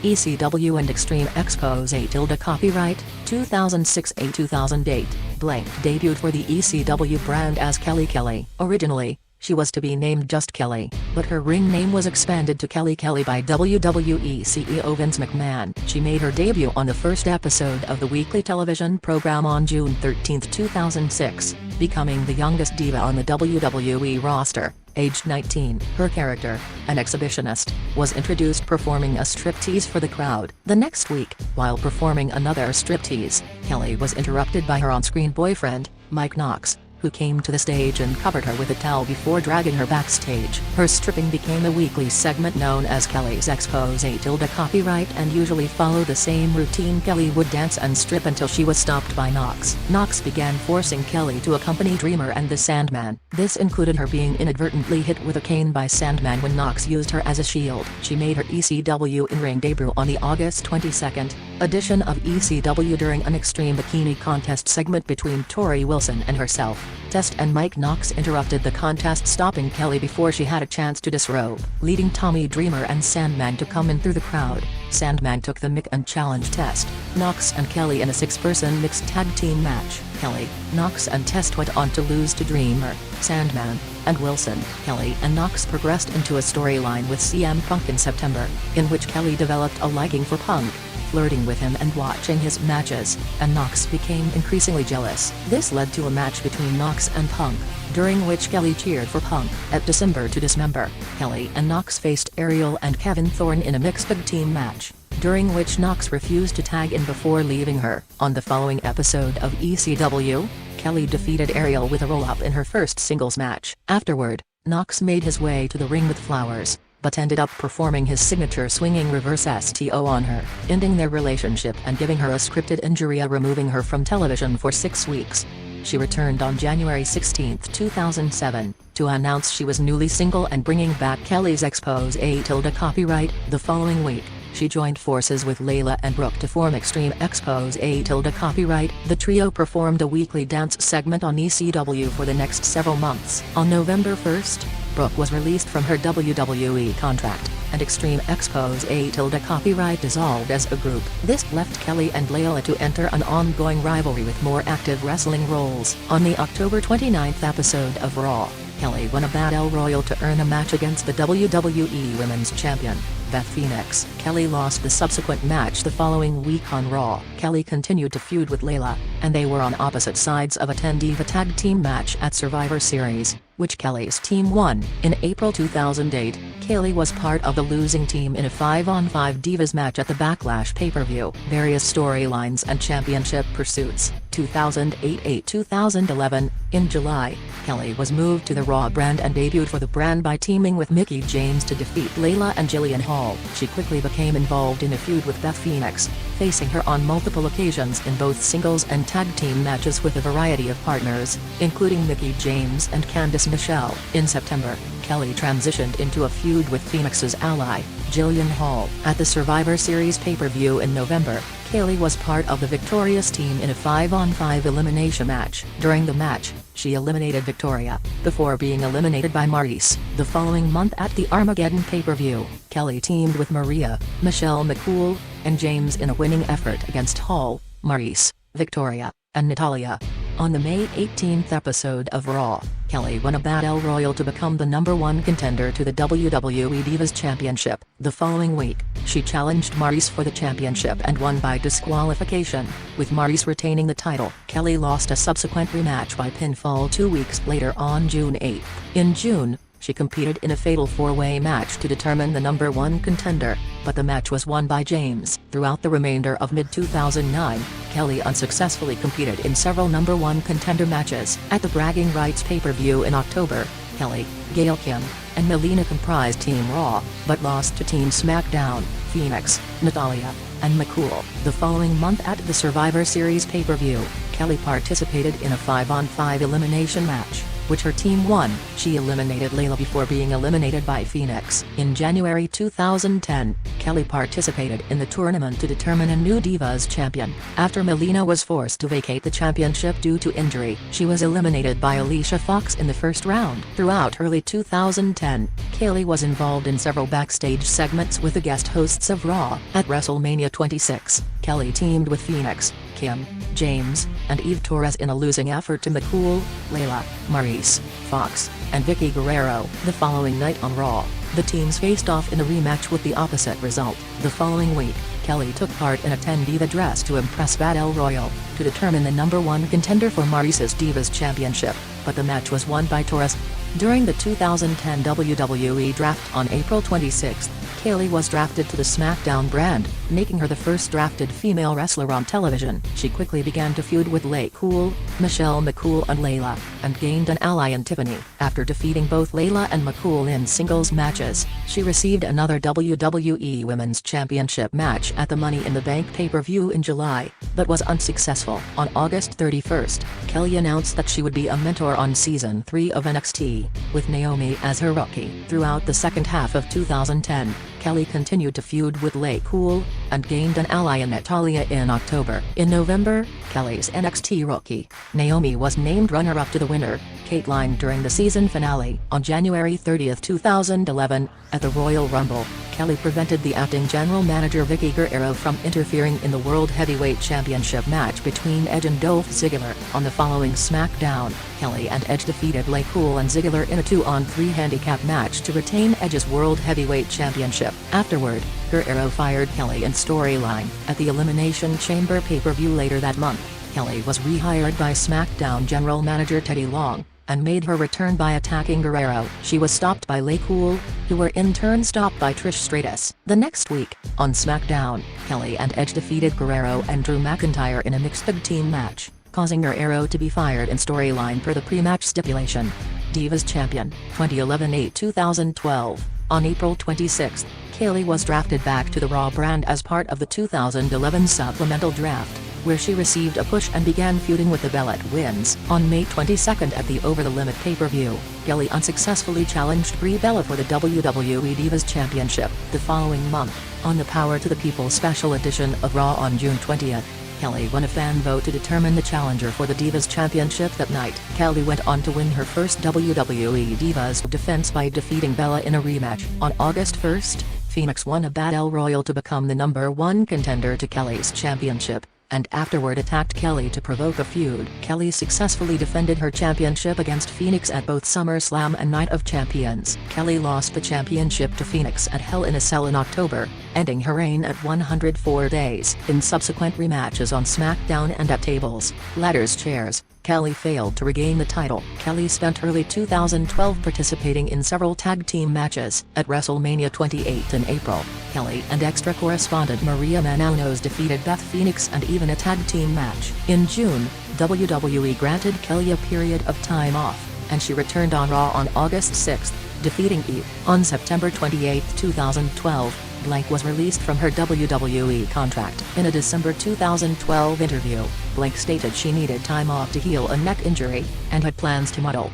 ECW and Extreme Exposé. Copyright 2006-2008. Blank debuted for the ECW brand as Kelly Kelly. Originally, she was to be named just Kelly, but her ring name was expanded to Kelly Kelly by WWE CEO Vince McMahon. She made her debut on the first episode of the weekly television program on June 13, 2006, becoming the youngest diva on the WWE roster. Aged 19, her character, an exhibitionist, was introduced performing a striptease for the crowd. The next week, while performing another striptease, Kelly was interrupted by her on-screen boyfriend, Mike Knox, who came to the stage and covered her with a towel before dragging her backstage. Her stripping became a weekly segment known as Kelly's Exposé. Copyright and usually followed the same routine. Kelly would dance and strip until she was stopped by Knox. Knox began forcing Kelly to accompany Dreamer and the Sandman. This included her being inadvertently hit with a cane by Sandman when Knox used her as a shield. She made her ECW in-ring debut on the August 22nd edition of ECW During, an extreme bikini contest segment between Torrie Wilson and herself. Test and Mike Knox interrupted the contest, stopping Kelly before she had a chance to disrobe, leading Tommy Dreamer and Sandman to come in through the crowd. Sandman took the mic and challenged Test, Knox and Kelly in a 6-person mixed tag team match. Kelly, Knox and Test went on to lose to Dreamer, Sandman, and Wilson. Kelly and Knox progressed into a storyline with CM Punk in September, in which Kelly developed a liking for Punk, flirting with him and watching his matches, and Knox became increasingly jealous. This led to a match between Knox and Punk, during which Kelly cheered for Punk. At December to Dismember, Kelly and Knox faced Ariel and Kevin Thorne in a mixed tag team match, during which Knox refused to tag in before leaving her. On the following episode of ECW, Kelly defeated Ariel with a roll-up in her first singles match. Afterward, Knox made his way to the ring with flowers, but ended up performing his signature swinging reverse STO on her, ending their relationship and giving her a scripted injury, removing her from television for 6 weeks. She returned on January 16, 2007, to announce she was newly single and bringing back Kelly's Exposé. Copyright. The following week, she joined forces with Layla and Brooke to form Extreme Exposé. Copyright. The trio performed a weekly dance segment on ECW for the next several months. On November 1st, Brooke was released from her WWE contract, and Extreme Exposé. Copyright dissolved as a group. This left Kelly and Layla to enter an ongoing rivalry with more active wrestling roles. On the October 29th episode of Raw, Kelly won a Battle Royal to earn a match against the WWE Women's Champion, Beth Phoenix. Kelly lost the subsequent match the following week on Raw. Kelly continued to feud with Layla, and they were on opposite sides of a 10-diva tag team match at Survivor Series, which Kelly's team won. In April 2008, Kelly was part of the losing team in a 5-on-5 Divas match at the Backlash pay-per-view. Various storylines and championship pursuits. 2008-2011, in July, Kelly was moved to the Raw brand and debuted for the brand by teaming with Mickie James to defeat Layla and Jillian Hall. She quickly became involved in a feud with Beth Phoenix, facing her on multiple occasions in both singles and tag team matches with a variety of partners, including Mickie James and Candice Michelle. In September, Kelly transitioned into a feud with Phoenix's ally, Jillian Hall. At the Survivor Series pay-per-view in November, Kelly was part of the Victoria's team in a 5-on-5 elimination match. During the match, she eliminated Victoria, before being eliminated by Maryse. The following month at the Armageddon pay-per-view, Kelly teamed with Maria, Michelle McCool, and James in a winning effort against Hall, Maryse, Victoria, and Natalya. On the May 18th episode of Raw, Kelly won a Battle Royal to become the #1 contender to the WWE Divas Championship. The following week, she challenged Maryse for the championship and won by disqualification, with Maryse retaining the title. Kelly lost a subsequent rematch by pinfall 2 weeks later on June 8. In June, she competed in a fatal 4-way match to determine the #1 contender, but the match was won by James. Throughout the remainder of mid-2009, Kelly unsuccessfully competed in several #1 contender matches. At the Bragging Rights pay-per-view in October, Kelly, Gail Kim, and Melina comprised Team Raw, but lost to Team SmackDown, Phoenix, Natalya, and McCool. The following month at the Survivor Series pay-per-view, Kelly participated in a 5-on-5 elimination match, which her team won. She eliminated Layla before being eliminated by Phoenix. In January 2010, Kelly participated in the tournament to determine a new Divas champion. After Melina was forced to vacate the championship due to injury, she was eliminated by Alicia Fox in the first round. Throughout early 2010, Kelly was involved in several backstage segments with the guest hosts of Raw. At WrestleMania 26, Kelly teamed with Phoenix, Kim, James, and Eve Torres in a losing effort to McCool, Layla, Maurice, Fox, and Vicky Guerrero. The following night on Raw, the teams faced off in a rematch with the opposite result. The following week, Kelly took part in a 10 Diva dress to impress Battle Royal, to determine the #1 contender for Maurice's Divas Championship, but the match was won by Torres. During the 2010 WWE Draft on April 26, Kelly was drafted to the SmackDown brand, making her the first drafted female wrestler on television. She quickly began to feud with LayCool, Michelle McCool and Layla, and gained an ally in Tiffany. After defeating both Layla and McCool in singles matches, she received another WWE Women's Championship match at the Money in the Bank pay-per-view in July, but was unsuccessful. On August 31, Kelly announced that she would be a mentor on Season 3 of NXT, with Naomi as her rookie. Throughout the second half of 2010, Kelly continued to feud with LayCool, and gained an ally in Natalya in October. In November, Kelly's NXT rookie, Naomi was named runner-up to the winner, Kaitlyn, during the season finale. On January 30, 2011, at the Royal Rumble, Kelly prevented the acting general manager Vicky Guerrero from interfering in the World Heavyweight Championship match between Edge and Dolph Ziggler. On the following SmackDown, Kelly and Edge defeated LayCool and Ziggler in a 2-on-3 handicap match to retain Edge's World Heavyweight Championship. Afterward, Guerrero fired Kelly in storyline. At the Elimination Chamber pay-per-view later that month, Kelly was rehired by SmackDown general manager Teddy Long, and made her return by attacking Guerrero. She was stopped by LayCool, who were in turn stopped by Trish Stratus. The next week, on SmackDown, Kelly and Edge defeated Guerrero and Drew McIntyre in a mixed tag team match, causing Guerrero to be fired in storyline per the pre-match stipulation. Divas Champion, 2011-8-2012. On April 26, Kelly was drafted back to the Raw brand as part of the 2011 supplemental draft, where she received a push and began feuding with the Bella Twins. On May 22 at the Over the Limit pay-per-view, Kelly unsuccessfully challenged Brie Bella for the WWE Divas Championship. The following month, on the Power to the People special edition of Raw on June 20, Kelly won a fan vote to determine the challenger for the Divas Championship that night. Kelly went on to win her first WWE Divas defense by defeating Bella in a rematch. On August 1, Phoenix won a Battle Royal to become the #1 contender to Kelly's championship, and afterward attacked Kelly to provoke a feud. Kelly successfully defended her championship against Phoenix at both SummerSlam and Night of Champions. Kelly lost the championship to Phoenix at Hell in a Cell in October, ending her reign at 104 days. In subsequent rematches on SmackDown and at Tables, Ladders, Chairs, Kelly failed to regain the title. Kelly spent early 2012 participating in several tag team matches. At WrestleMania 28 in April, Kelly and extra correspondent Maria Menounos defeated Beth Phoenix and even a tag team match. In June, WWE granted Kelly a period of time off, and she returned on Raw on August 6, defeating Eve. On September 28, 2012, Blank was released from her WWE contract. In a December 2012 interview, Blank stated she needed time off to heal a neck injury, and had plans to model.